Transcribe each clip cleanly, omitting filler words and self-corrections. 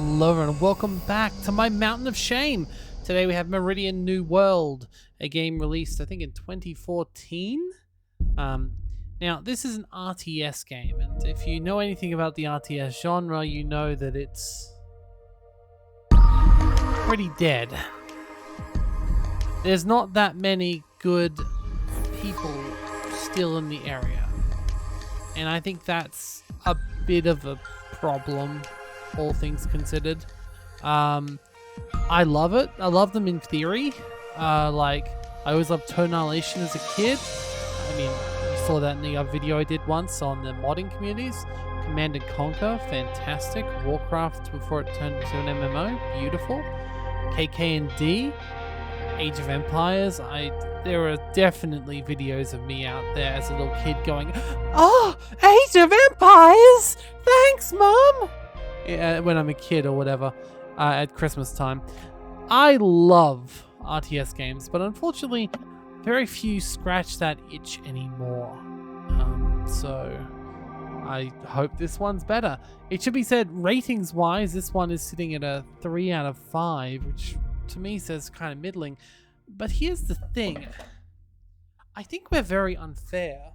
Hello and welcome back to my Mountain of Shame. Today we have Meridian New World, a game released I think in 2014. Now this is an RTS game, and if you know anything about the RTS genre, you know that it's pretty dead. There's not that many good people still in the area, and I think that's a bit of a problem, all things considered. I love it. I love them in theory. Like, I always loved Tonalation as a kid. I mean, you saw that in the video I did once on the modding communities. Command & Conquer, fantastic. Warcraft before it turned into an MMO, beautiful. KK&D, Age of Empires. There are definitely videos of me out there as a little kid going, "Oh, Age of Empires! Thanks, Mom!" Yeah, when I'm a kid or whatever, at Christmas time. I love RTS games, but unfortunately, very few scratch that itch anymore. So I hope this one's better. It should be said, ratings-wise, this one is sitting at a 3 out of 5, which to me says kind of middling. But here's the thing. I think we're very unfair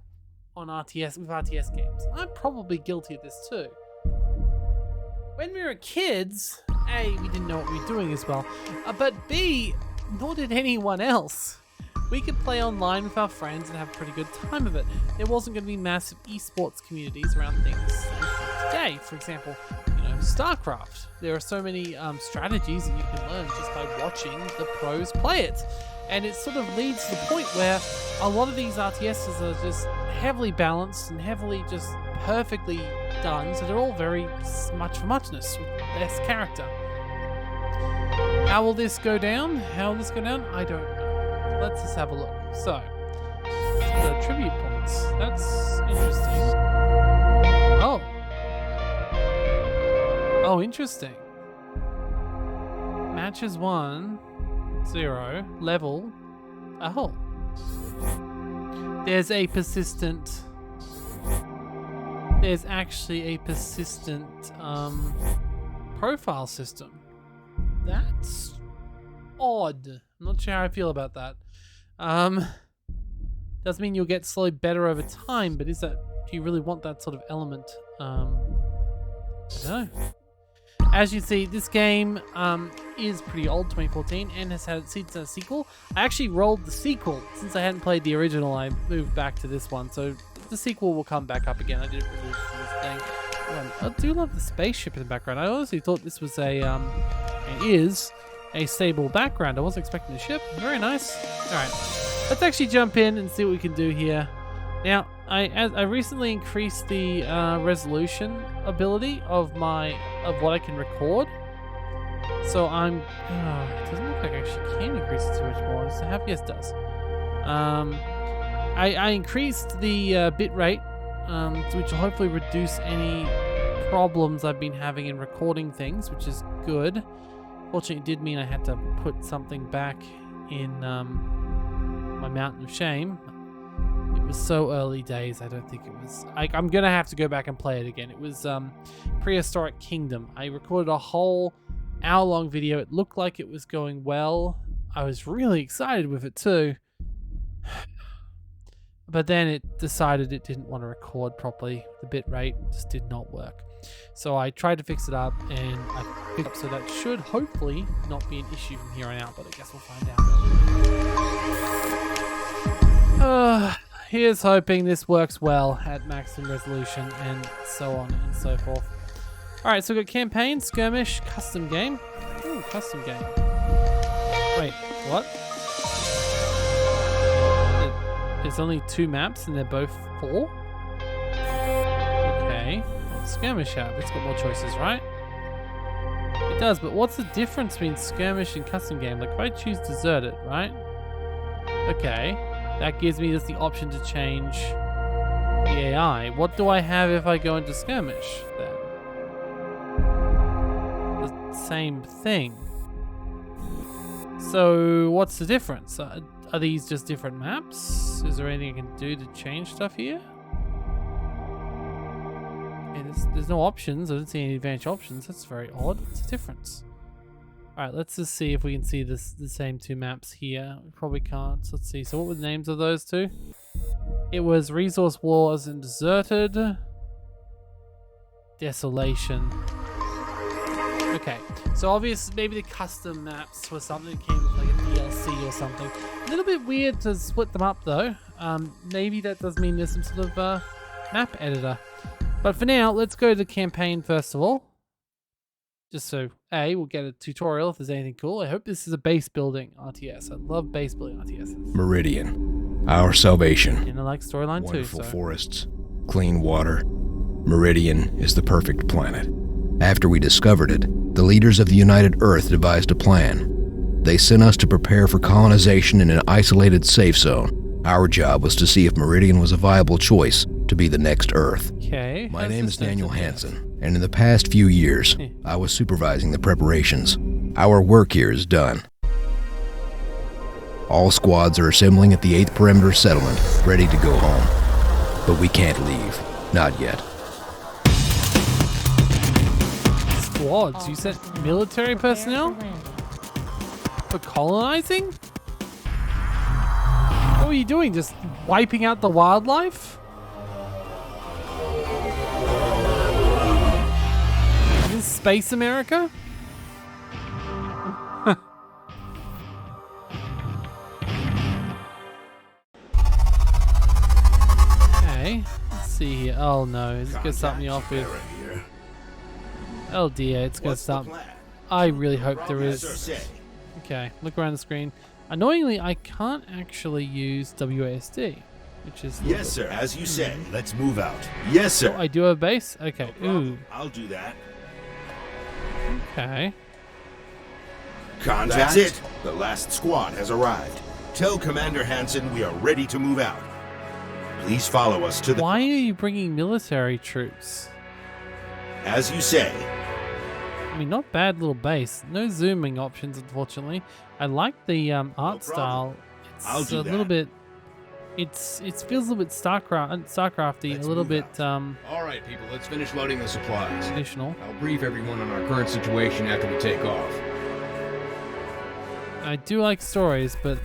on RTS games. I'm probably guilty of this too. When we were kids, A, we didn't know what we were doing as well, but B, nor did anyone else. We could play online with our friends and have a pretty good time of it. There wasn't going to be massive esports communities around things today. For example, StarCraft. There are so many strategies that you can learn just by watching the pros play it. And it sort of leads to the point where a lot of these RTSs are just heavily balanced and heavily just perfectly done, so they're all very much for muchness with less character. How will this go down? I don't know. Let's just have a look. So, the tribute points. That's interesting. Oh, interesting. Matches 1, 0, level. Oh. There's actually a persistent profile system. That's odd. I'm not sure how I feel about that. Doesn't mean you'll get slowly better over time, but do you really want that sort of element? I don't know. As you see, this game is pretty old, 2014, and has had a sequel. I actually rolled the sequel. Since I hadn't played the original, I moved back to this one, so the sequel will come back up again. I didn't really for this thing. I do love the spaceship in the background. I honestly thought this was a stable background. I wasn't expecting the ship. Very nice. Alright, let's actually jump in and see what we can do here. Now, I recently increased the resolution ability of what I can record. So it doesn't look like I actually can increase it too much more. So yes, it does. I increased the bit rate, which will hopefully reduce any problems I've been having in recording things, which is good. Fortunately, it did mean I had to put something back in my Mountain of Shame. It was so early days, I don't think it was... I'm going to have to go back and play it again. It was Prehistoric Kingdom. I recorded a whole hour-long video. It looked like it was going well. I was really excited with it too. But then it decided it didn't want to record properly. The bit rate just did not work. So I tried to fix it up, and I fixed it up, so that should hopefully not be an issue from here on out, but I guess we'll find out. Here's hoping this works well at maximum resolution, and so on and so forth. Alright, so we've got campaign, skirmish, custom game. Ooh, custom game. Wait, what? There's only 2 maps and they're both 4? Okay. What's skirmish have? It's got more choices, right? It does, but what's the difference between skirmish and custom game? Like, if I choose deserted, right? Okay. That gives me just the option to change the AI. What do I have if I go into skirmish then? The same thing. So what's the difference? Are these just different maps? Is there anything I can do to change stuff here? Okay, there's there's no options. I don't see any advanced options. That's very odd. What's the difference? All right, let's just see if we can see the same two maps here. We probably can't. So let's see. So what were the names of those two? It was Resource Wars and Deserted. Desolation. Okay, so obviously maybe the custom maps were something that came with like a DLC or something. A little bit weird to split them up though. Maybe that does mean there's some sort of map editor. But for now, let's go to the campaign first of all. Just so we'll get a tutorial if there's anything cool. I hope this is a base building RTS. I love base building RTSs. Meridian, our salvation. And I like storyline too. Wonderful forests, clean water. Meridian is the perfect planet. After we discovered it, the leaders of the United Earth devised a plan. They sent us to prepare for colonization in an isolated safe zone. Our job was to see if Meridian was a viable choice to be the next Earth. Okay. My name is Daniel Hansen, and in the past few years, I was supervising the preparations. Our work here is done. All squads are assembling at the 8th Perimeter Settlement, ready to go home. But we can't leave. Not yet. Squads? You said military personnel? For colonizing? What were you doing? Just wiping out the wildlife? Is this Space America? Okay, let's see here. Oh no, is it gonna start me off with... Oh dear, it's gonna start... I really hope there is... Okay, look around the screen. Annoyingly, I can't actually use WASD, which is... Yes, sir. As you say, let's move out. Yes, sir. Oh, I do have a base? Okay, ooh. I'll do that. Okay. Contact. That's it. The last squad has arrived. Tell Commander Hansen we are ready to move out. Please follow us to the... Why are you bringing military troops? As you say. I mean, not bad little base. No zooming options, unfortunately. I like the art style. It's a little bit... It feels a little bit Starcrafty, a little bit All right, people, let's finish loading the supplies. traditional. I'll brief everyone on our current situation after we take off. I do like stories, but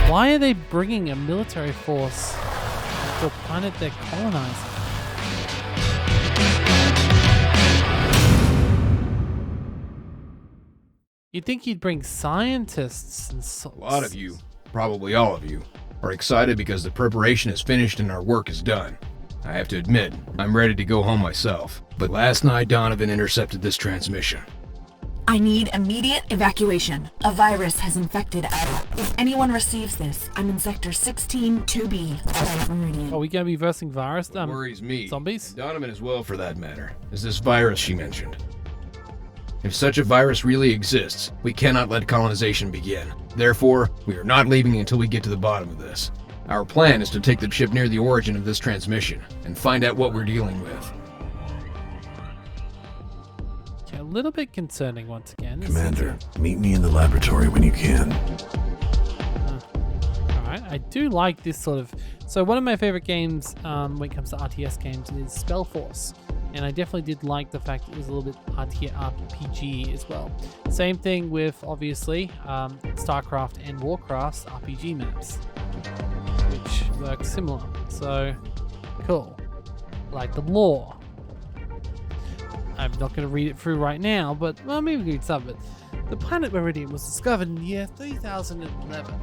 why are they bringing a military force to a planet they're colonizing? You'd think you'd bring scientists and A lot of you, probably all of you, are excited because the preparation is finished and our work is done. I have to admit, I'm ready to go home myself. But last night, Donovan intercepted this transmission. I need immediate evacuation. A virus has infected Ada. If anyone receives this, I'm in Sector 16 2B, Meridian. Are we going to be versing virus? Worries me. Zombies? And Donovan as well, for that matter, is this virus she mentioned. If such a virus really exists, we cannot let colonization begin. Therefore, we are not leaving until we get to the bottom of this. Our plan is to take the ship near the origin of this transmission and find out what we're dealing with. Okay, a little bit concerning once again. Commander, meet me in the laboratory when you can. Alright, I do like this sort of... So one of my favorite games when it comes to RTS games is Spellforce. And I definitely did like the fact it was a little bit RPG as well. Same thing with, obviously, StarCraft and Warcraft's RPG maps, which work similar. So, cool. Like the lore. I'm not going to read it through right now, but, well, maybe we can read some of it. The planet Meridian was discovered in the year 3011,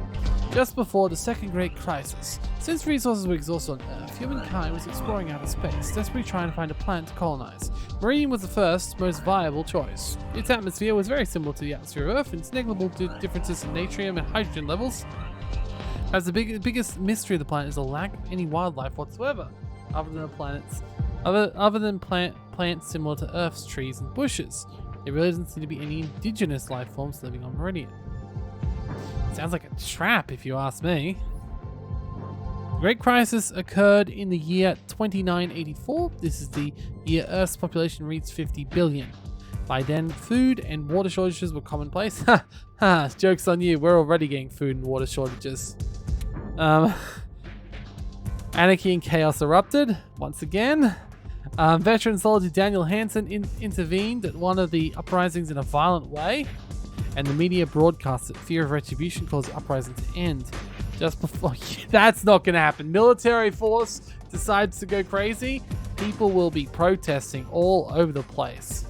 just before the Second Great Crisis. Since resources were exhausted on Earth, humankind was exploring outer space, desperately trying to find a planet to colonize. Meridian was the first, most viable choice. Its atmosphere was very similar to the atmosphere of Earth, and its negligible differences in natrium and hydrogen levels. As the biggest mystery of the planet is the lack of any wildlife whatsoever, other than plants similar to Earth's trees and bushes. There really doesn't seem to be any indigenous life forms living on Meridian. Sounds like a trap, if you ask me. The Great Crisis occurred in the year 2984. This is the year Earth's population reached 50 billion. By then, food and water shortages were commonplace. Ha ha! Joke's on you. We're already getting food and water shortages. Anarchy and chaos erupted once again. Veteran soldier Daniel Hansen intervened at one of the uprisings in a violent way, and the media broadcast that fear of retribution caused the uprising to end. Just before... That's not going to happen. Military force decides to go crazy, people will be protesting all over the place.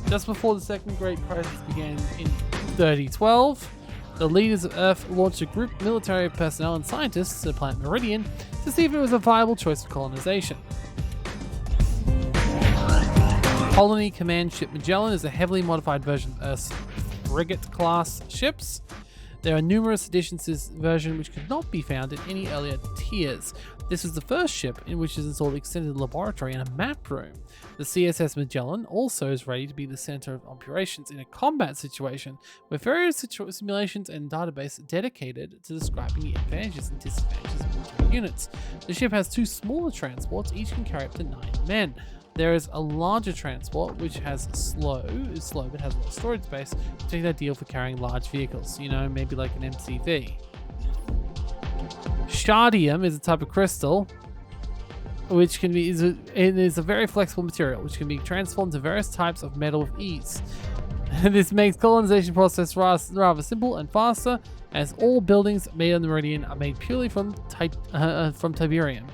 Just before the Second Great Crisis began in 3012, the leaders of Earth launched a group of military personnel and scientists to the planet Meridian to see if it was a viable choice for colonization. Colony Command Ship Magellan is a heavily modified version of Earth's frigate-class ships. There are numerous additions to this version which could not be found in any earlier tiers. This is the first ship in which is installed an extended laboratory and a map room. The CSS Magellan also is ready to be the center of operations in a combat situation, with various simulations and database dedicated to describing the advantages and disadvantages of military units. The ship has 2 smaller transports, each can carry up to 9 men. There is a larger transport which is slow but has a lot of storage space, which is ideal for carrying large vehicles, maybe like an MCV. Shardium is a type of crystal which is a very flexible material which can be transformed to various types of metal with ease. This makes colonization process rather simple and faster, as all buildings made on the Meridian are made purely from tiberium.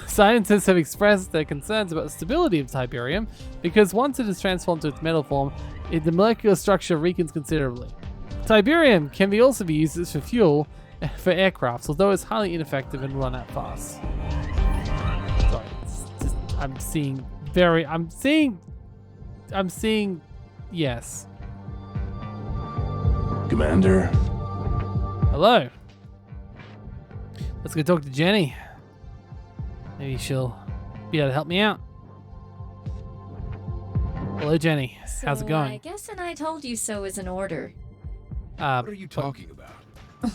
Scientists have expressed their concerns about the stability of tiberium because once it is transformed to its metal form, the molecular structure weakens considerably. Tiberium can also be used as for fuel for aircrafts, although it's highly ineffective and run out fast. Sorry, I'm seeing yes. Commander. Hello. Let's go talk to Jenny. Maybe she'll be able to help me out. Hello, Jenny. How's it going? I guess an I told you so is in order. What are you talking about?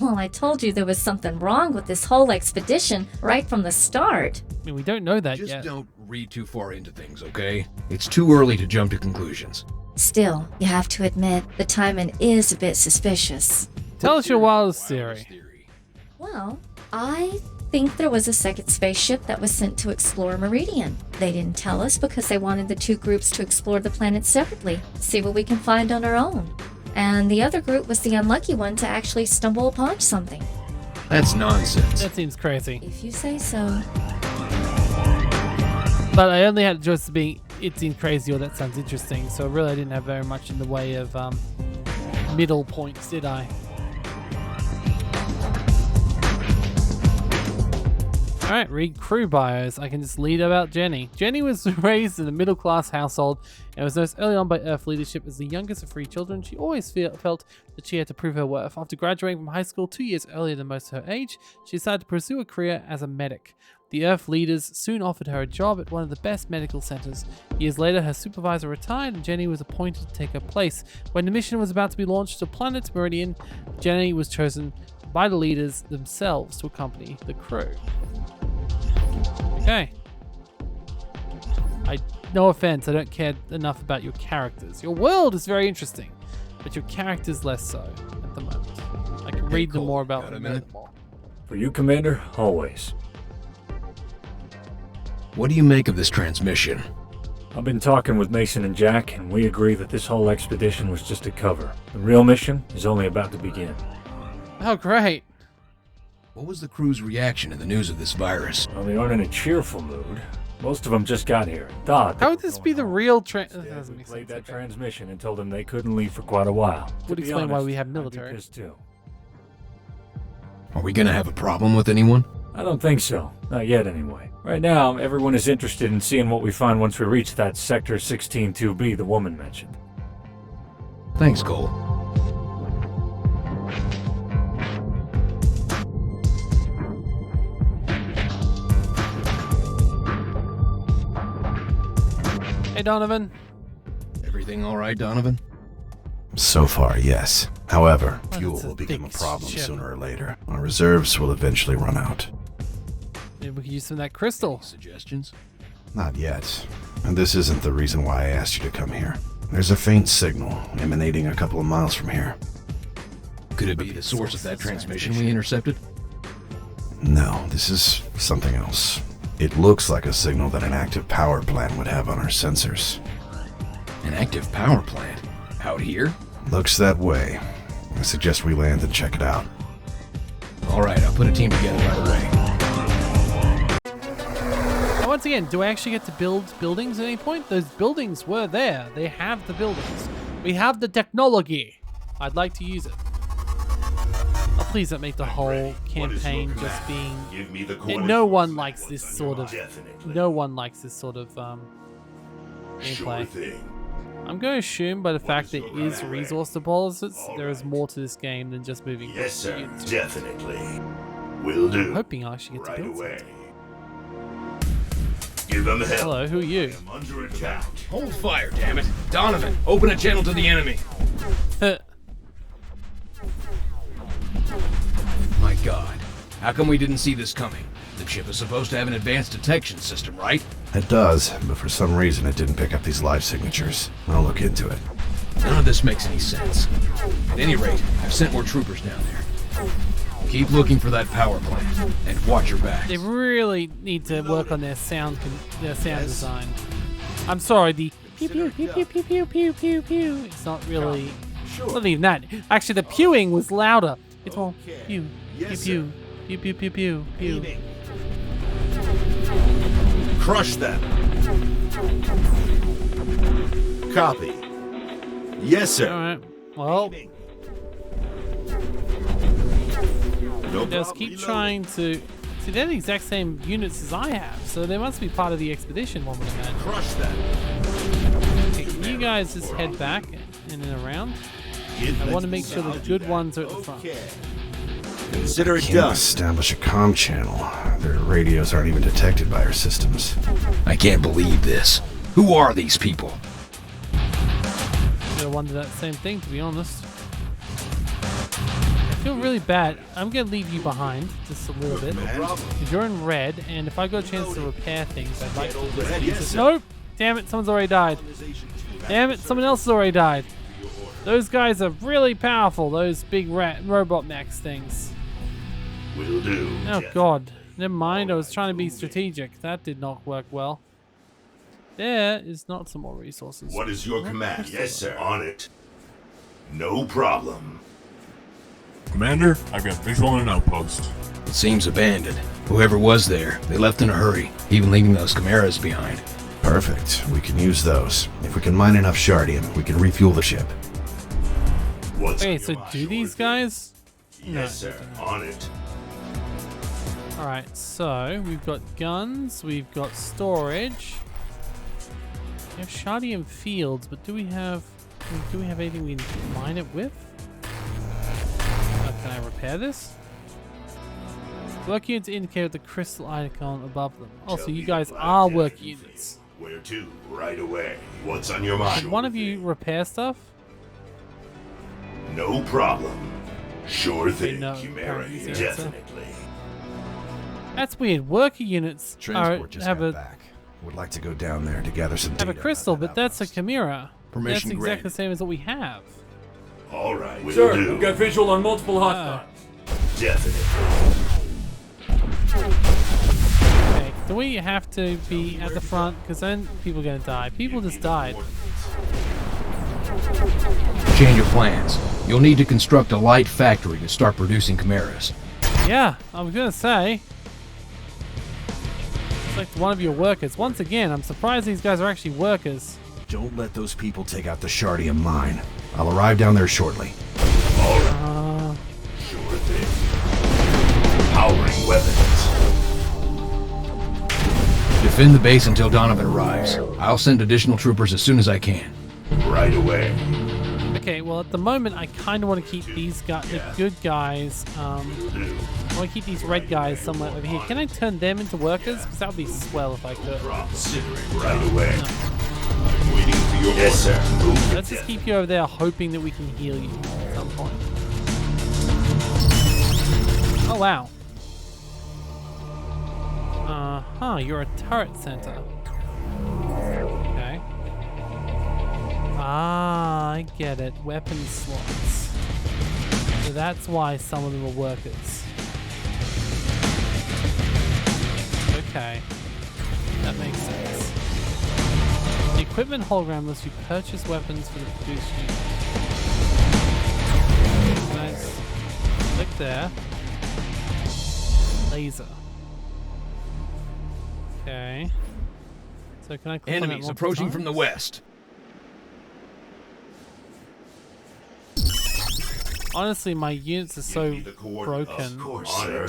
Well, I told you there was something wrong with this whole expedition right from the start. I mean, we don't know that Just yet. don't read too far into things, okay? It's too early to jump to conclusions. Still, you have to admit, the timing is a bit suspicious. Tell us your wildest theory. Well, I think there was a second spaceship that was sent to explore Meridian. They didn't tell us because they wanted the 2 groups to explore the planet separately, see what we can find on our own. And the other group was the unlucky one to actually stumble upon something. That's nonsense. That seems crazy. If you say so. But I only had a choice of being it seems crazy or that sounds interesting, so really I didn't have very much in the way of middle points, did I? Alright, read crew bios. I can just lead about Jenny. Jenny was raised in a middle-class household and was noticed early on by Earth leadership as the youngest of 3 children. She always felt that she had to prove her worth. After graduating from high school 2 years earlier than most of her age, she decided to pursue a career as a medic. The Earth leaders soon offered her a job at one of the best medical centers. Years later, her supervisor retired and Jenny was appointed to take her place. When the mission was about to be launched to planet Meridian, Jenny was chosen by the leaders themselves to accompany the crew. Okay. No offense, I don't care enough about your characters. Your world is very interesting, but your characters less so at the moment. I can read them more about them. For you, Commander, always. What do you make of this transmission? I've been talking with Mason and Jack, and we agree that this whole expedition was just a cover. The real mission is only about to begin. Oh, great. What was the crew's reaction to the news of this virus? Well, they aren't in a cheerful mood. Most of them just got here. Thought. How would this be the real We played that transmission and told them they couldn't leave for quite a while. Would To be explain why honest, we have I'd be military. pissed too. Are we gonna have a problem with anyone? I don't think so. Not yet, anyway. Right now, everyone is interested in seeing what we find once we reach that Sector 16-2B the woman mentioned. Thanks, Cole. Hey, Donovan. Everything all right, Donovan? So far, yes. However, Well, fuel it's a will become a big problem ship. sooner or later. Our reserves will eventually run out. Maybe we could use some of that crystal. Suggestions? Not yet. And this isn't the reason why I asked you to come here. There's a faint signal emanating a couple of miles from here. Could it be the source of that transmission we intercepted? No, this is something else. It looks like a signal that an active power plant would have on our sensors. An active power plant? Out here? Looks that way. I suggest we land and check it out. Alright, I'll put a team together right away. Now, once again, do I actually get to build buildings at any point? Those buildings were there. They have the buildings. We have the technology. I'd like to use it. Oh, please don't make the whole campaign just being... Give me the No one likes this sort of... Definitely. No one likes this sort of Sure gameplay. thing. I'm going to assume by the fact is there your is command? resource deposits, All there is right. more to this game than just moving. Yes, sir. units. Definitely. Will do. I'm hoping I actually get to Right build away. something. Give them hell. Hello, who are you? I'm under attack. Hold fire, damn it. Donovan, open a channel to the enemy. My god. How come we didn't see this coming? The chip is supposed to have an advanced detection system, right? It does, but for some reason it didn't pick up these live signatures. I'll look into it. None of this makes any sense. At any rate, I've sent more troopers down there. Keep looking for that power plant, and watch your backs. They really need to work on their sound design. I'm sorry, the pew pew pew pew pew pew pew pew pew. It's not really. Not even that. Actually, the pewing was louder. It's all pew pew pew pew pew pew pew pew. Crush them. Copy. Yes, sir. All right. Well, No just problem. keep Reloading. trying to. See, they're the exact same units as I have, so they must be part of the expedition. One would imagine. Crush them. Okay, can you guys just head back in and around? I want to make sure the good ones are at the front. Okay. Consider it Can't done. establish a comm channel. Their radios aren't even detected by our systems. I can't believe this. Who are these people? I wonder that same thing, to be honest. I feel really bad. I'm gonna leave you behind just a little bit. Because you're in red, and if I got a chance to repair things, I'd like to just overhead, use yes, it. sir. Nope! Damn it, someone's already died. Damn it, someone else has already died. Those guys are really powerful, those big robot mechs things. Will do. Oh god. Never mind, I was trying to be strategic. That did not work well. There is not some more resources. What is your command? Yes, sir. On it. No problem. Commander, I've got visual on an outpost. It seems abandoned. Whoever was there, they left in a hurry, even leaving those chimeras behind. Perfect. We can use those. If we can mine enough shardium, we can refuel the ship. What's Okay, on so your mind? do these guys? Yes, sir. On it. Alright, so we've got guns, we've got storage. We have Shardium fields, but do we have anything we can mine it with? Can I repair this? Work units indicate with the crystal icon above them. Oh, so Tell you me guys what are I work can units. Where to? Right away. What's on your mind? Can one of you repair stuff? No problem. Sure thing, no, Chimera. apparently it's the answer. Definitely. That's weird. Worker units Transport just have got a back. Would like to go down there to gather some have data a crystal, about but that that's a outpost. chimera. Permission That's exactly granted. the same as what we have. All right. Will Sir, do. we've got visual on multiple hotspots. Definitely. Okay, do we have to be at the front? Because then people are going to die. People just died. Change of plans. You'll need to construct a light factory to start producing chimeras. Yeah, I was going to say. Select one of your workers. Once again, I'm surprised these guys are actually workers. Don't let those people take out the shardium mine. I'll arrive down there shortly. All right. Sure thing. Powering weapons. Defend the base until Donovan arrives. I'll send additional troopers as soon as I can. Right away. Okay, well at the moment I kind of want to keep these guys, the good guys. I want to keep these red guys somewhere over here. Can I turn them into workers? Because that would be swell if I could. Considering right away. Waiting for your yes, sir. Move. Let's just keep you over there, hoping that we can heal you at some point. Oh wow. You're a turret center. Okay. Ah, I get it. Weapon slots. So that's why some of them are workers. Okay. equipment hologram lets you purchase weapons for the produced unit. Nice. Click there. Laser. Okay. So can I click on that Enemies multiple approaching from the times? west. Honestly, my units are so me the coordinates. broken. Of course, sir.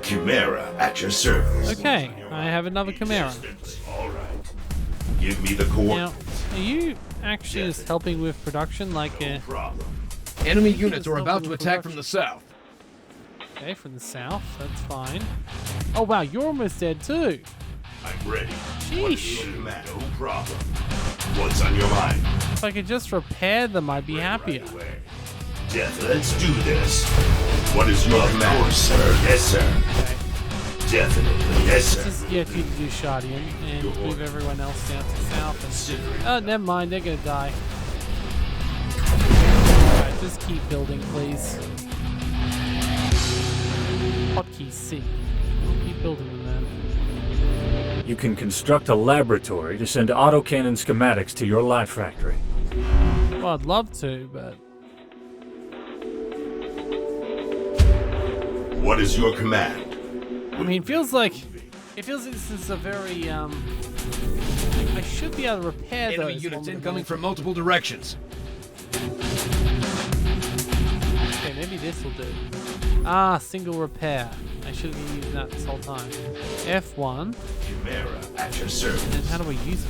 Chimera at your service. Okay, I have another Chimera. All right. Give me the Now, coordinates. are you actually just helping with production like No a... problem. Enemy think units it's are about helping to with attack from the south. Okay, from the south, that's fine. Oh wow, you're almost dead too. I'm ready. Sheesh. What is your command? No problem. What's on your mind? If I could just repair them, I'd be happier. Right away. Jeff, let's do this. What is your command? Of course, sir. Yes, sir. Okay. Definitely. Yes, sir. Just get you to do Shardian and move everyone else down to south. And... oh, never mind, they're gonna die. Alright, just keep building, please. Hotkey C. Keep building them then. You can construct a laboratory to send autocannon schematics to your light factory. Well, I'd love to, but... What is your command? I mean, it feels like this is a very, I should be able to repair Enemy those. units on the incoming move. from multiple directions. Okay, maybe this will do. Ah, single repair. I should have been using that this whole time. F1. Chimera at your service. And how do we use it?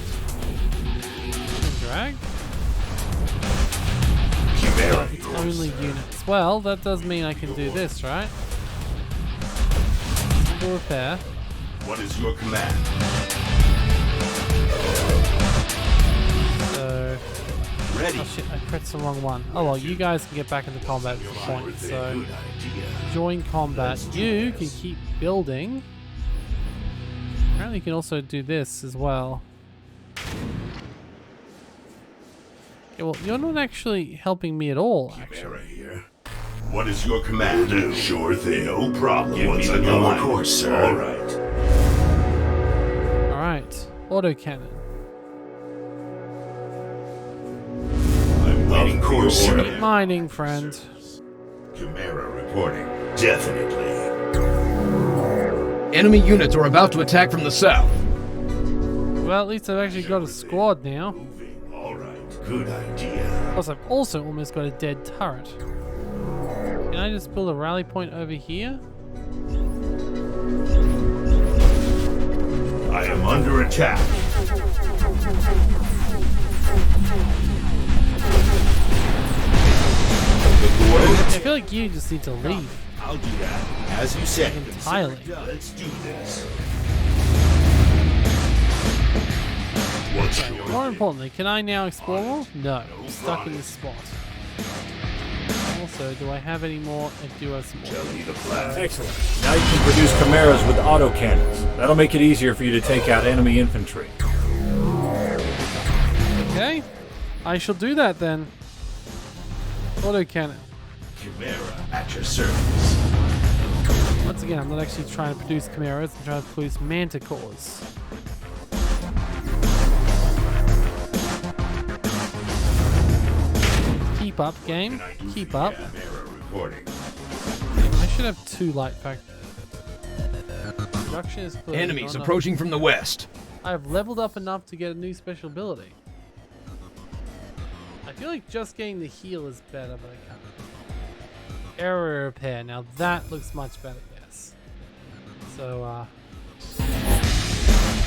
Drag? Chimera. It's only units. Well, that does mean I can do this, right? Single repair. What is your command? So... Ready. oh shit, I pressed the wrong one. Oh well, you guys can get back into combat at this point, so... Good idea. join combat. You can keep building. Apparently you can also do this as well. Okay, well, you're not actually helping me at all, actually. Chimera here. What is your command? Do. Sure thing. No problem. What's on your mind? Of course, sir. All right. Alright, autocannon. I'm waiting for your Keep order. mining, friend. Chimera reporting. Definitely. Enemy units are about to attack from the south. Well, at least I've actually got a squad now. Moving. All right. Good idea. Plus, I've also almost got a dead turret. Can I just build a rally point over here? I am under attack. The coordinates. I feel like you just need to leave. I'll do that. As you said. Entirely. Let's do this. What's your More importantly, can I now explore more? No. I'm stuck in this spot. Also, do I have any more? I do have some more. Tell me the plan. Excellent. Now you can produce chimeras with autocannons. That'll make it easier for you to take out enemy infantry. Okay. I shall do that then. Autocannon. Chimera at your service. Once again, I'm not actually trying to produce chimeras, I'm trying to produce manticores. Keep up, game. Keep up. Chimera reporting. I should have 2 light factors. Production is clear. Enemies approaching from the west. I've leveled up enough to get a new special ability. I feel like just getting the heal is better, but I can't. Area repair. Now that looks much better, yes. So,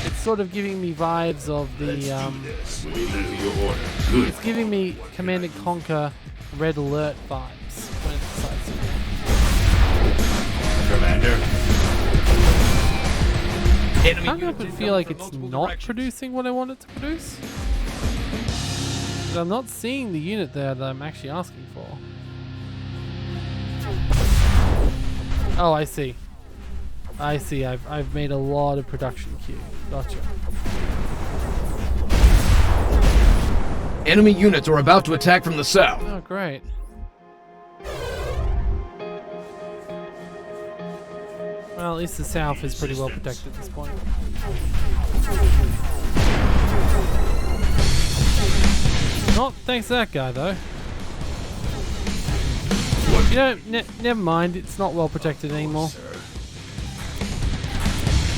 it's sort of giving me vibes of the, This. Waiting for your order. Good. it's giving me Command & Conquer Red Alert vibes when it decides to. Commander. I Enemy can't help units but feel like incoming it's from multiple not directions. producing what I want it to produce. But I'm not seeing the unit there that I'm actually asking for. Oh, I see. I see. I've made a lot of production queue. Gotcha. Enemy units are about to attack from the south. Oh, great. Well, at least the south is pretty well protected at this point. Not thanks to that guy, though. You know, never mind. It's not well protected anymore.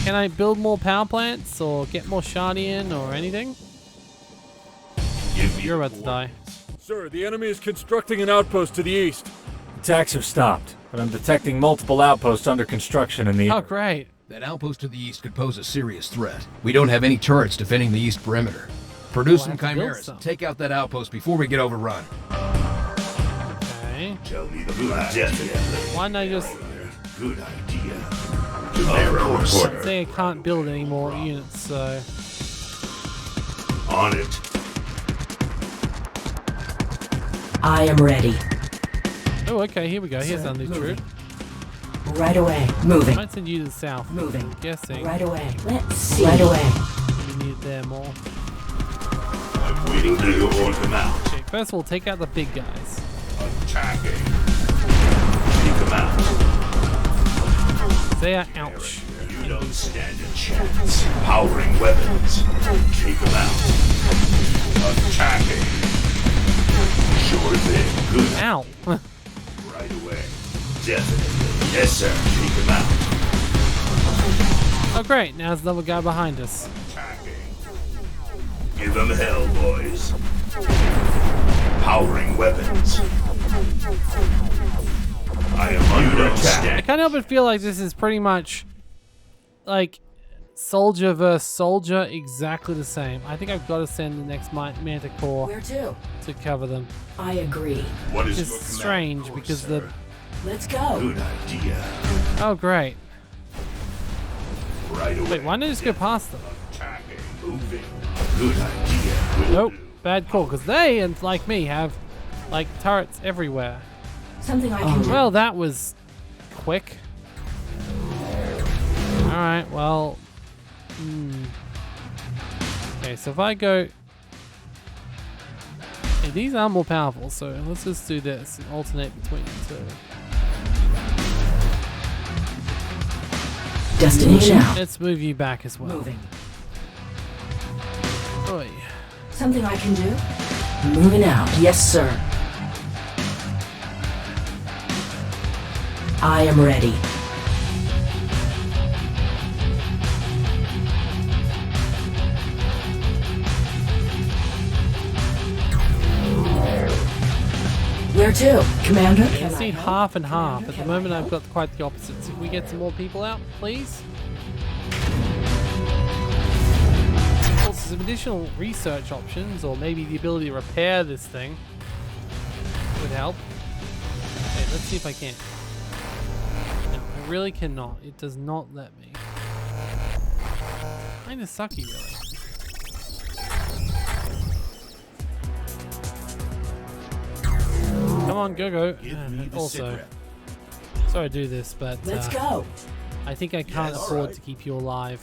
Can I build more power plants or get more Shardian or anything? You're about to die. Sir, the enemy is constructing an outpost to the east. Attacks have stopped, but I'm detecting multiple outposts under construction in the Oh, great. That outpost to the east could pose a serious threat. We don't have any turrets defending the east perimeter. Produce some chimeras and take out that outpost before we get overrun. Okay. Tell me the plan. Why don't I just Good idea. Reporter. say I can't build any more units, so... On it. I am ready. Oh, okay, here we go. Here's our new troop. Right away. I Moving. might send you to the south. Moving. I'm guessing Right away. Let's see. Right away. we need it there more. I'm waiting for you to order them out. Okay, first of all, take out the big guys. Attacking. Take them out. They are ouch. You don't stand a chance. Powering weapons. Take them out. Attacking. Sure thing. Good. Ow! Right away. Definitely. Yes, sir. Take them out. Oh great, now there's another guy behind us. Attacking. Give them hell, boys. Powering weapons. I am under attack. I can't help but feel like this is pretty much like soldier versus soldier, exactly the same. I think I've got to send the next Manticore Where to? to cover them. I agree. What Which is is your command, strange Lord, because sir? Let's go. Good idea. Oh great. Right away. Wait, why don't I just go past them? Attacking. Moving. Good idea. Will Nope, do. bad call, because they, and like me, have like turrets everywhere. Something I can do. Well, that was quick. Alright, well... Okay, so if I go... Okay, these are more powerful, so let's just do this and alternate between the two. Destination out. Let's move you back as well. Moving. Oi. Something I can do? Moving out. Yes, sir. I am ready. Where to, Commander? I just need half and half. At the moment I've got quite the opposite. So if we get some more people out, please? Also, some additional research options, or maybe the ability to repair this thing would help. Okay, let's see if I can. No, I really cannot. It does not let me. Kinda sucky, really. Come on, go. Also, sorry to do this, but Let's go. I think I can't afford to keep you alive.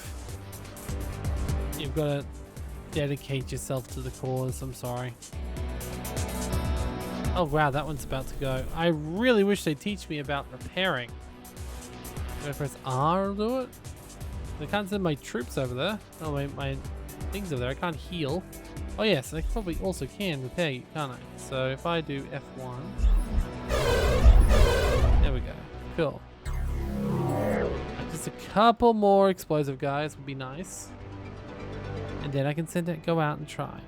You've got to dedicate yourself to the cause. I'm sorry. Oh wow, that one's about to go. I really wish they'd teach me about repairing. Do I press R to do it? I can't send my troops over there. Oh, my things over there. I can't heal. Oh yes, I probably also can repair you, can't I? So if I do F1. There we go. Cool. Just a couple more explosive guys would be nice. And then I can send it, go out and try.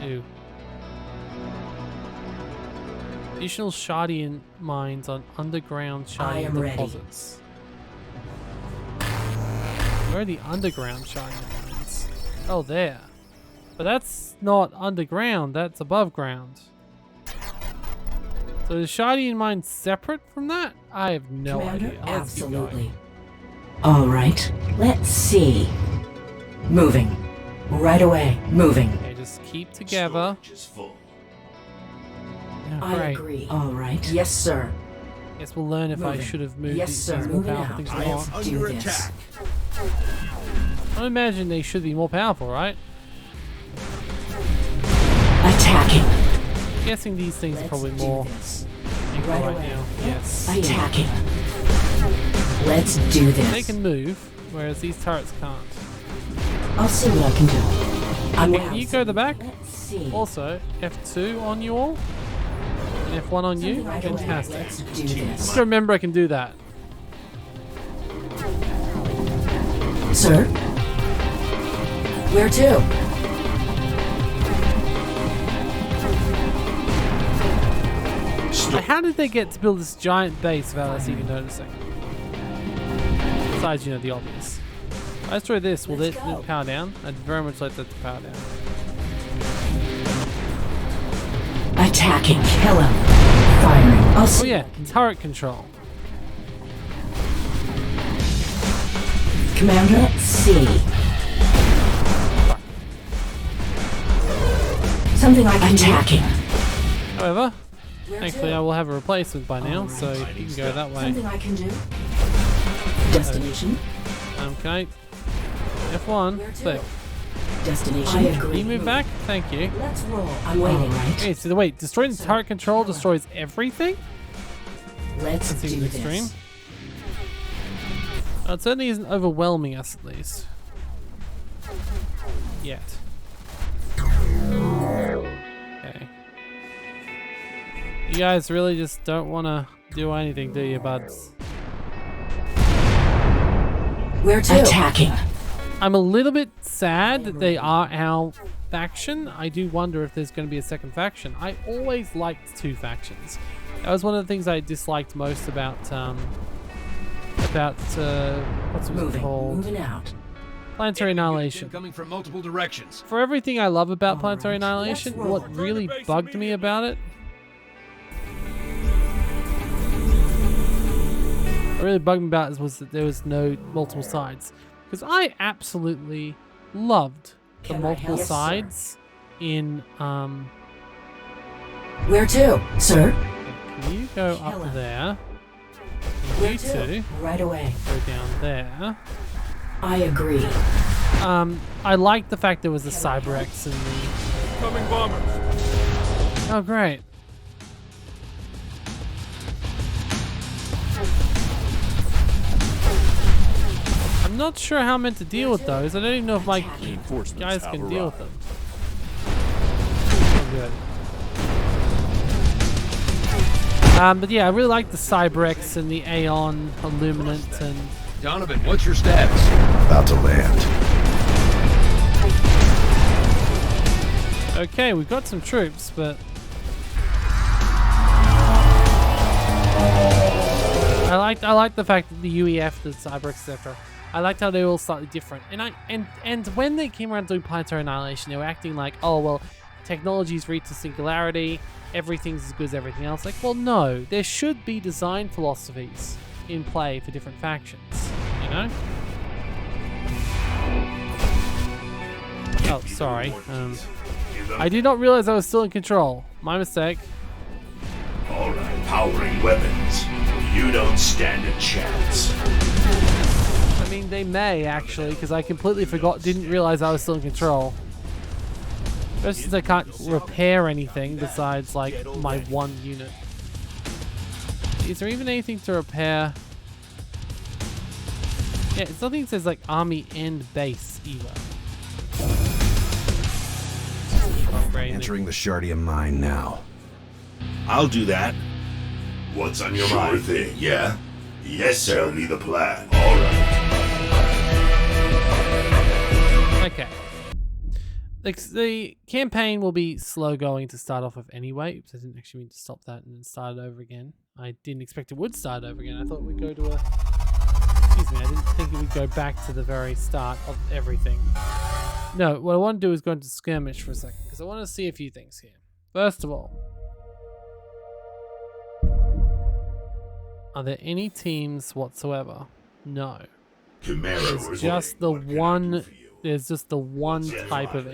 Ew. Additional Shardian mines on underground I am Shardian ready. deposits. Where are the underground Shardian mines? Oh, there. But that's not underground, that's above ground. So is Shardian mine separate from that? I have no Commander, idea. Let's keep going. absolutely. All right, let's see. Moving. Right away. Moving. Okay, just keep together. Storage is full. Yeah, I great. agree. All right. Yes, sir. Guess we'll learn if I Moving. should have moved Yes, these sir. more Moving powerful out. things I or am not. Do under this. attack. I imagine they should be more powerful, right? Attacking. I'm guessing these things are Let's probably do more this. equal Right right away. now. Yes. Attacking. Let's do They this. can move, whereas these turrets can't. I'll see what I can do. I'm Can you go the back? Let's see. Also, F2 on you all, and F1 on you. Right away. Fantastic. Let's do this. Just remember I can do that. Sir? Where to? But how did they get to build this giant base without us even noticing? Besides, you know, the obvious. I destroy this, will it power down? I'd very much like that to power down. Attacking. Kill him. Firing. I'll Oh see. yeah, turret control. Commander, C. Something I can attacking. However, Where thankfully to? I will have a replacement by now, so you can go that way. Something I can do. Destination. Can I? F1, Where to? click. Destination. I Can agree. you move back? Thank you. Let's roll. I'm waiting, right? Okay, so wait, destroying the turret control destroys everything? Let's That do seems extreme. this. It certainly isn't overwhelming us, at least. Yet. Okay. You guys really just don't want to do anything, do you, buds? Where to? Attacking. I'm a little bit sad that they are our faction. I do wonder if there's going to be a second faction. I always liked two factions. That was one of the things I disliked most about what's it called? Moving out. Planetary Annihilation. Coming from multiple directions. For everything I love about Planetary Annihilation, let's roll. what really bugged me about it, was that there was no multiple sides. Because I absolutely loved the Can I multiple help? Yes, sir. sides in Where to? Sir? Can you go Kill up him. there? And Where you to? two Right away. go down there. I agree. I liked the fact there was the Cyber-X and the... Coming bombers. Oh, great. I'm not sure how I'm meant to deal with those. I don't even know if my Reinforcements guys have can deal with arrived. them. Oh, good. But yeah, I really like the Cyber-X and the Aeon Illuminant and... Donovan, what's your status? About to land. Okay, we've got some troops, but... I like the fact that the UEF, the Cyber-X, etc. I liked how they were all slightly different. And when they came around doing Planetary Annihilation, they were acting like, oh well, technology's reached a singularity, everything's as good as everything else. Like, well, no, there should be design philosophies in play for different factions, you know? Oh, sorry. I did not realize I was still in control. My mistake. All right, powering weapons. You don't stand a chance. I mean, they may actually, because I completely didn't realize I was still in control. Especially since I can't repair anything besides, like, my one unit. Is there even anything to repair? Yeah, it's nothing that says, like, army and base, either. Upgrading. Entering the Shardium mine now. I'll do that. What's on your mind? Sure thing. Yeah? Yes, sir. Tell me the plan. All right. Okay. The campaign will be slow going to start off with anyway. Oops, I didn't actually mean to stop that and then start it over again. I didn't expect it would start over again. I thought we'd go to a... Excuse me, I didn't think it would go back to the very start of everything. No, what I want to do is go into skirmish for a second, because I want to see a few things here. First of all, are there any teams whatsoever? No. There's just the one... There's just the one type of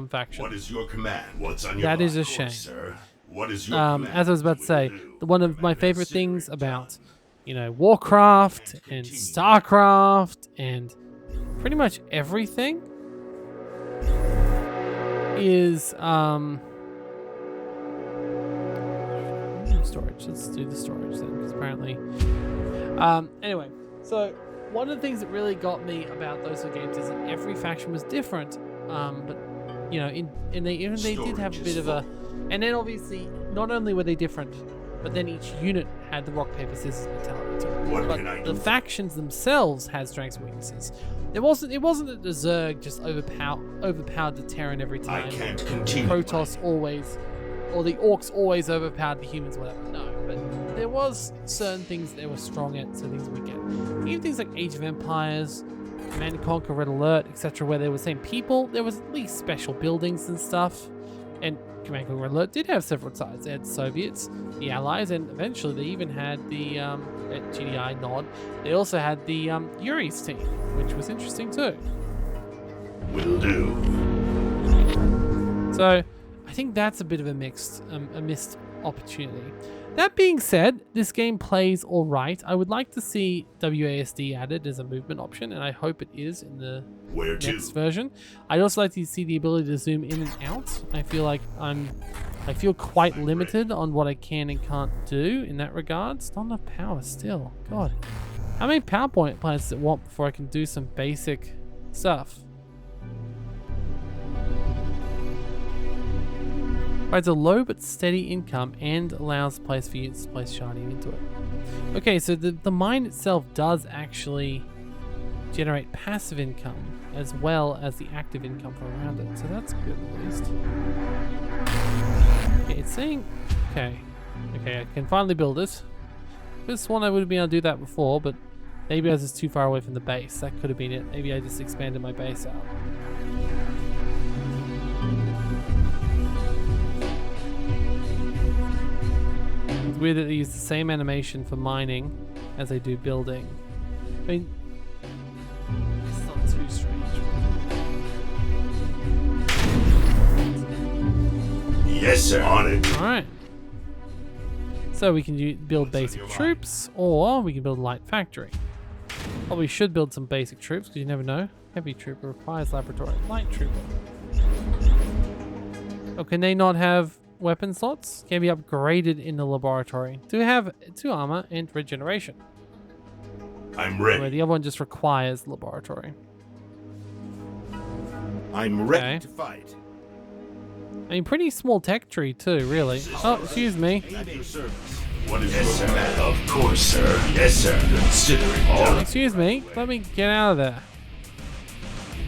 faction. What is your command? What's on your That is mind, a shame. sir? What is your command? As I was about to say, one of my favorite things about, you know, Warcraft and Starcraft and pretty much everything is storage. Let's do the storage then, because apparently Anyway, so one of the things that really got me about those two games is that every faction was different. But you know, they did have a bit of a, and then obviously not only were they different, but then each unit had the rock paper scissors mentality to it. What But can I the do? factions themselves had strengths and weaknesses. It wasn't that the Zerg just overpowered the Terran every I time. can't continue. Protoss always, or the Orcs always overpowered the humans, whatever. No, but there was certain things they were strong at, certain things we get. Even things like Age of Empires, Command and Conquer, Red Alert, etc., where they were the same people, there was at least special buildings and stuff. And Command and Conquer, Red Alert did have several sides. They had the Soviets, the Allies, and eventually they even had the at GDI nod. They also had the Yuri's team, which was interesting too. Will do. So I think that's a bit of a missed opportunity. That being said, this game plays all right. I would like to see WASD added as a movement option, and I hope it is in the Where to? next version. I'd also like to see the ability to zoom in and out. I feel like I feel quite limited on what I can and can't do in that regard. It's not enough power still. God, how many PowerPoint plans does it want before I can do some basic stuff? Provides a low but steady income and allows place for units to place sharding into it. Okay, so the mine itself does actually generate passive income as well as the active income from around it, so that's good at least. Okay, it's saying, okay, I can finally build it. This one I would have been able to do that before, but maybe I was just too far away from the base. That could have been it. Maybe I just expanded my base out. It's weird that they use the same animation for mining as they do building. I mean, it's not too strange. Yes, sir. On it. Alright. So we can build basic troops, or we can build a light factory. Well, we should build some basic troops, because you never know. Heavy trooper requires laboratory. Light trooper. Oh, can they not have weapon slots? Can be upgraded in the laboratory to have 2 armor and regeneration. I'm Where ready. the other one just requires laboratory. I'm ready Okay. to fight. I mean, pretty small tech tree too, really. Oh, excuse me. At your service. What is yes, sir. Matter? Of course, sir. Yes, sir. Consider it done. Excuse me. Let me get out of there.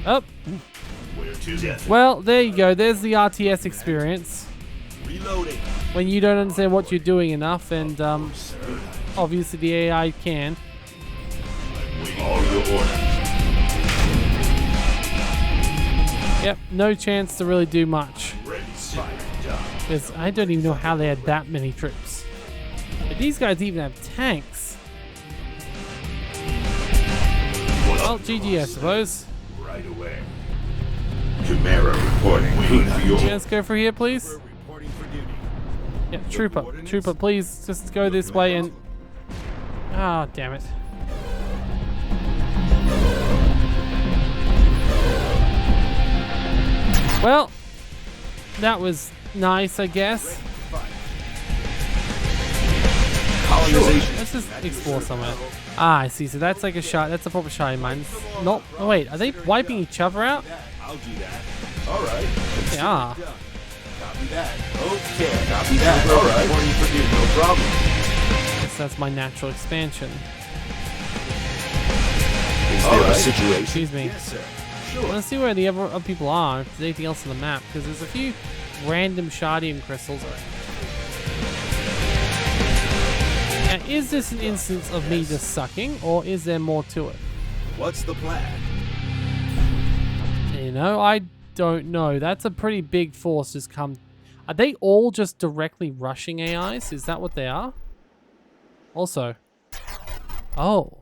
Oh, Where to? well, there you go. There's the RTS experience. Reloading. When you don't understand what you're doing enough, and obviously the AI can. All your orders. Yep, no chance to really do much. Ready, fight, done. Because I don't even know how they had that many troops. But these guys even have tanks. Well, GG, I suppose. Right away. Chimera reporting. Waiting for your Let's go for here, please. reporting for duty. Yeah, trooper, please just go this way and. Ah, damn it. Well, that was nice, I guess. Colonization. Let's just explore somewhere. Ah, I see. So that's like a shot. That's a proper shiny mine. It's not. Oh wait, are they wiping each other out? I'll do that. All right. They are. Copy that. Okay. Copy that. All right. Reporting for duty. No problem. Guess that's my natural expansion. Is there a situation? Excuse me. Yes, sir. I Sure. want to see where the other people are. If there's anything else on the map, because there's a few random shardium crystals. Now, is this an instance of me just sucking, or is there more to it? What's the plan? You know, I don't know. That's a pretty big force just come. Are they all just directly rushing AIs? Is that what they are? Also. Oh.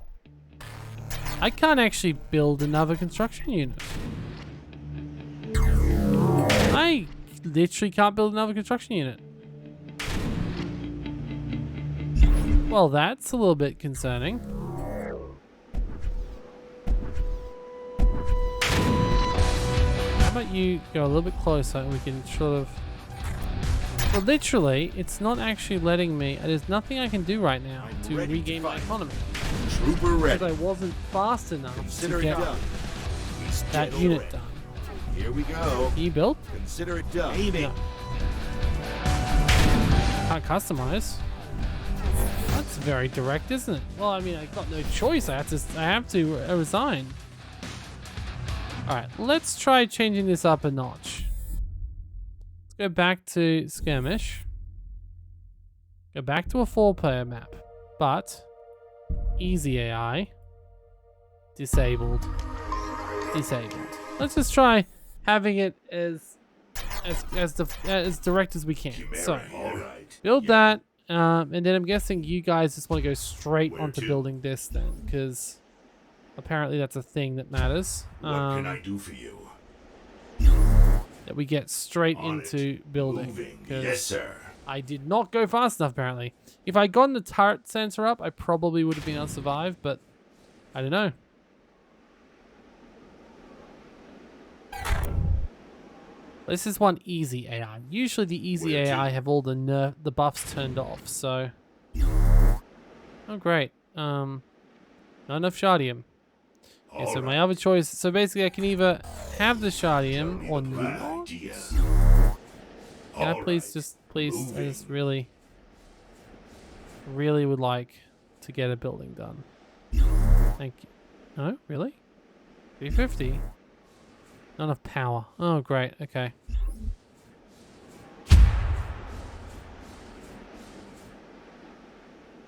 I can't actually build another construction unit. I literally can't build another construction unit. Well, that's a little bit concerning. How about you go a little bit closer and we can sort of Well, literally, it's not actually letting me. There's nothing I can do right now I'm to ready to regain my fight. economy. Trooper ready. Because I wasn't fast enough Consider to it get done. Please that get unit over it. done. Here we go. Can you build? Consider it done. Aiming. No. Can't customize. That's very direct, isn't it? Well, I mean, I got no choice. I have to resign. All right, let's try changing this up a notch. Let's go back to skirmish. Go back to a 4-player map, but easy AI. Disabled. Disabled. Let's just try having it as direct as we can. So, All right. build that, and then I'm guessing you guys just want to go straight Where onto to? building this then, because apparently that's a thing that matters. What can I do for you? That we get straight On into it. building. Moving. 'Cause Yes, sir. I did not go fast enough, apparently. If I'd gotten the turret sensor up, I probably would have been able to survive, but I don't know. This is one easy AI. Usually the easy Where to? AI have all the buffs turned off, so... Oh, great. Not enough Shardium. Okay, so my other choice... So basically I can either have the Shardium or not. Idea. Can I please please, I just really would like to get a building done. Thank you. No, really? 350? Not enough power. Oh, great. Okay.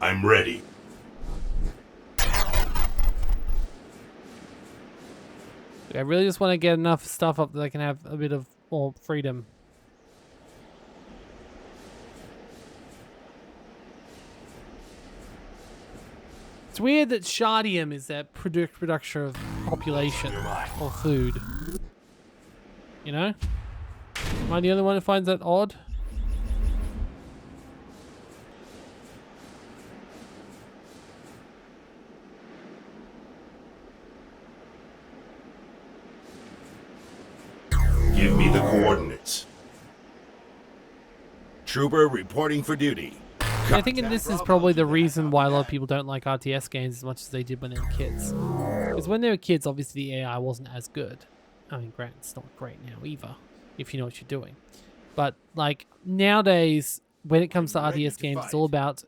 I'm ready. I really just want to get enough stuff up that I can have a bit of more freedom. It's weird that Shardium is that production of population or food. You know? Am I the only one who finds that odd? Give me the coordinates. Trooper reporting for duty. I think this is probably the reason why a lot of people don't like RTS games as much as they did when they were kids. Because when they were kids, obviously the AI wasn't as good. I mean, granted, it's not great now either, if you know what you're doing. But like nowadays, when it comes to RTS games, it's all about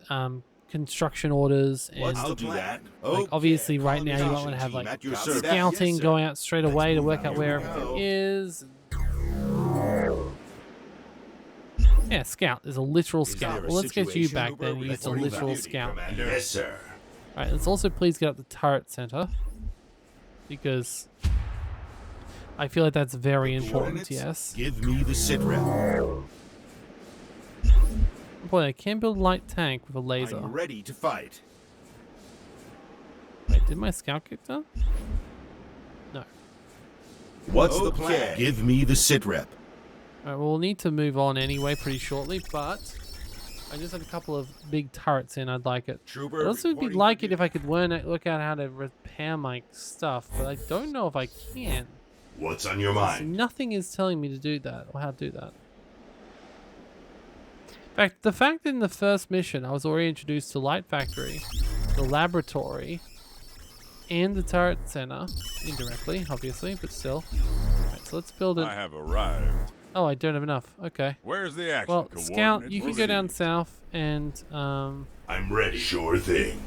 construction orders and I'll do that. like obviously right now you might want to have like At your service. scouting Yes, sir. going out straight away to work out Here where we everything go. is. Yeah, scout. There's a literal Is scout. there a Well, let's get you situation? back then. Use a Reporting for literal duty, scout. Commander. Yes, sir. Alright, let's also please get up the turret center. Because I feel like that's very important, Coordinates? yes. Give me the sit rep. Boy, I can build a light tank with a laser. I'm ready to fight. Wait, did my scout get done? No. What's the plan? Give me the sit rep. Alright, well, we'll need to move on anyway pretty shortly, but I just had a couple of big turrets in. I'd like it. Trooper I'd also be reporting like for it if I could work out how to repair my stuff, but I don't know if I can. What's on your So mind? nothing is telling me to do that or how to do that. In fact, the fact that in the first mission I was already introduced to Light Factory, the laboratory, and the turret center, indirectly, obviously, but still. Alright, so let's build it. I have arrived. Oh, I don't have enough. Okay. Where's the action Well, Scout, coordinates? you can go down south and I'm ready. Sure thing.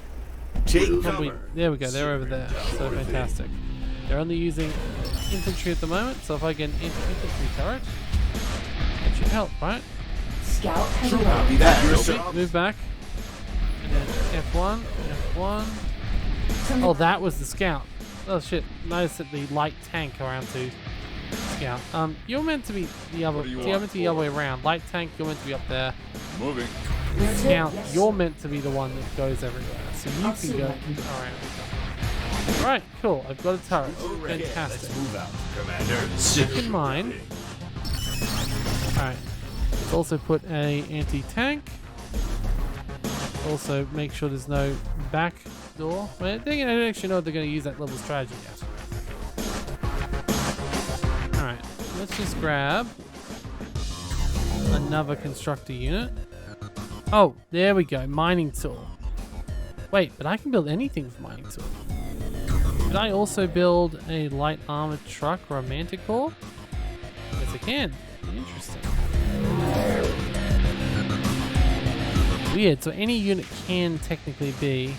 Take probably, cover. there we go, they're over there. So fantastic. They're only using infantry at the moment, so if I get an infantry turret, that should help, right? Scout has Copy arrived. that. Yes, sir. Move back. And then F1, F1. Oh, that was the scout. Oh shit, notice that the light tank around to scout. You're meant to be the other, What do you you're want, meant to be the other way around. Light tank, you're meant to be up there. Moving. Scout, Yes, you're sir. meant to be the one that goes everywhere. So you can go Absolutely. around. Alright, cool. I've got a turret. Ready. Fantastic. Let's move out, Commander. Sit Keep in mind. Alright. Let's also put a anti-tank. Also make sure there's no back door. Well, I don't actually know if they're going to use that level strategy yet. Alright. Let's just grab another constructor unit. Oh, there we go. Mining tool. Wait, but I can build anything with mining tool. Could I also build a light armored truck or a manticore? Yes, I can. Interesting. Weird. So any unit can technically be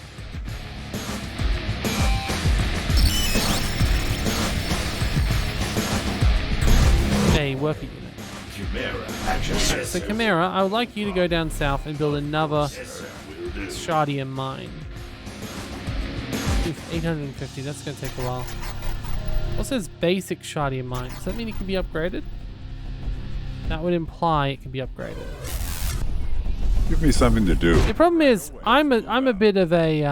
a worker unit. So Chimera, I would like you to go down south and build another Shardian mine. 850, that's going to take a while. What says basic Shardian mine? Does that mean it can be upgraded? That would imply it can be upgraded. Give me something to do. The problem is, I'm a bit of a,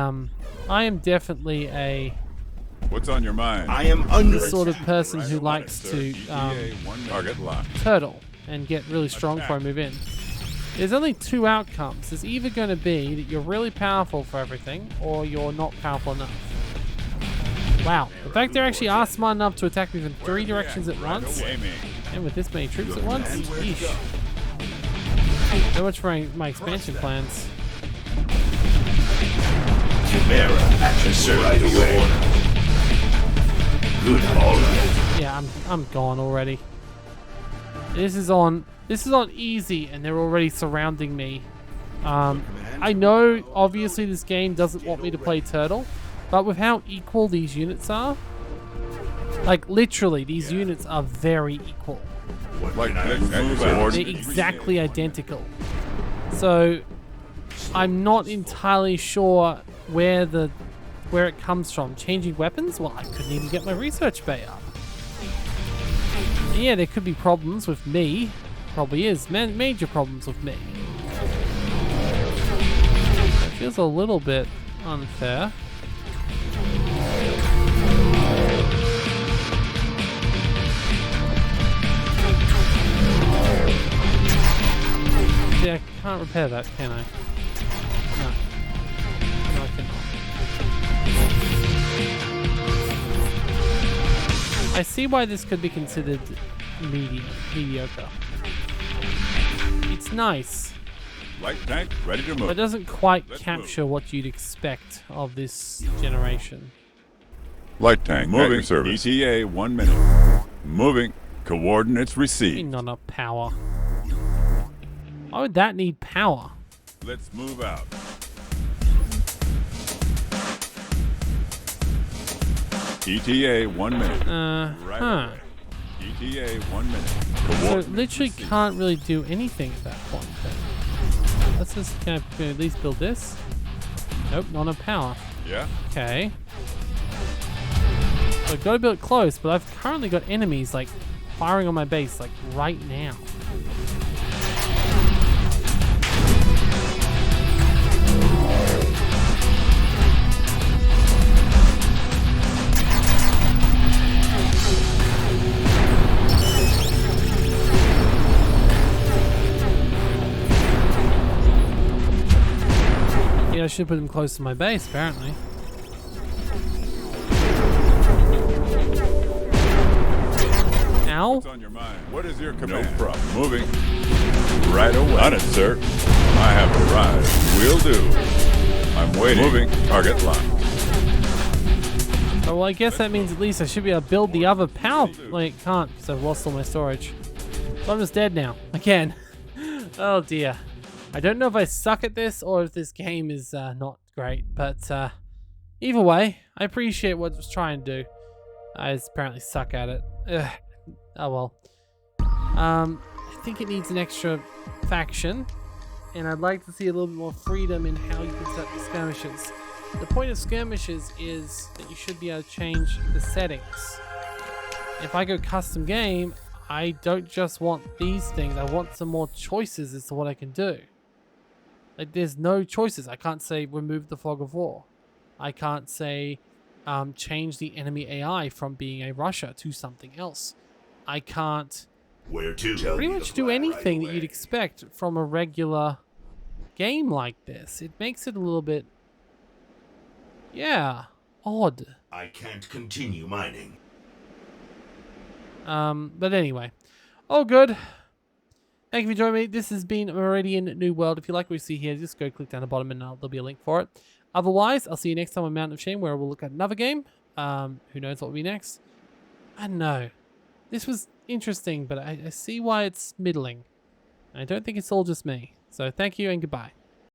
I am definitely a What's on your mind? I am under the sort of person who likes to Target locked. turtle and get really strong before I move in. There's only two outcomes. There's either going to be that you're really powerful for everything, or you're not powerful enough. Wow. The fact they actually are smart enough to attack me from 3 directions at once, and with this many troops at once, yeesh. So much for my expansion plans. Chimera at your service. Good, all right. Yeah, I'm gone already. This is on easy, and they're already surrounding me. I know, obviously, this game doesn't want me to play turtle, but with how equal these units are, like literally, these units are very equal. They're exactly identical. So I'm not entirely sure where it comes from. Changing weapons? Well, I couldn't even get my research bay up. Yeah, there could be problems with me. Probably is. Major problems with me. It feels a little bit unfair. Yeah, I can't repair that, can I? No. No, I cannot. I see why this could be considered mediocre. It's nice, Light tank ready to but move. it doesn't quite Let's capture what you'd expect of this generation. Light tank moving. Service. ETA 1 minute. Moving. Coordinates Maybe received. not enough power. Why would that need power? Let's move out. ETA 1 minute. Right away. ETA 1 minute. So it literally can't really do anything at that point. Then. Let's just can I at least build this? Nope, not enough power. Yeah. Okay. So I've got to build it close, but I've currently got enemies like firing on my base like right now. Yeah, I should put them close to my base, apparently. Ow. What's on your mind? What is your command? No problem. Moving. Right away. On it, sir. I have arrived. Will do. I'm waiting. Moving. Target locked. Oh, well, I guess that means at least I should be able to build the other power. Like, can't, because I've lost all my storage. So I'm just dead now. Again. Oh, dear. I don't know if I suck at this or if this game is not great, but either way, I appreciate what it was trying to do. I just apparently suck at it. Ugh. Oh well. I think it needs an extra faction, and I'd like to see a little bit more freedom in how you can set the skirmishes. The point of skirmishes is that you should be able to change the settings. If I go custom game, I don't just want these things, I want some more choices as to what I can do. Like, there's no choices. I can't say remove the fog of war. I can't say change the enemy AI from being a Russia to something else. I can't pretty much do anything that you'd expect from a regular game like this. It makes it a little bit, yeah, odd. I can't continue mining. But anyway, all good. Thank you for joining me. This has been Meridian New World. If you like what you see here, just go click down the bottom and there'll be a link for it. Otherwise, I'll see you next time on Mountain of Shame, where we'll look at another game. Who knows what will be next? I don't know. This was interesting, but I see why it's middling. I don't think it's all just me. So thank you and goodbye.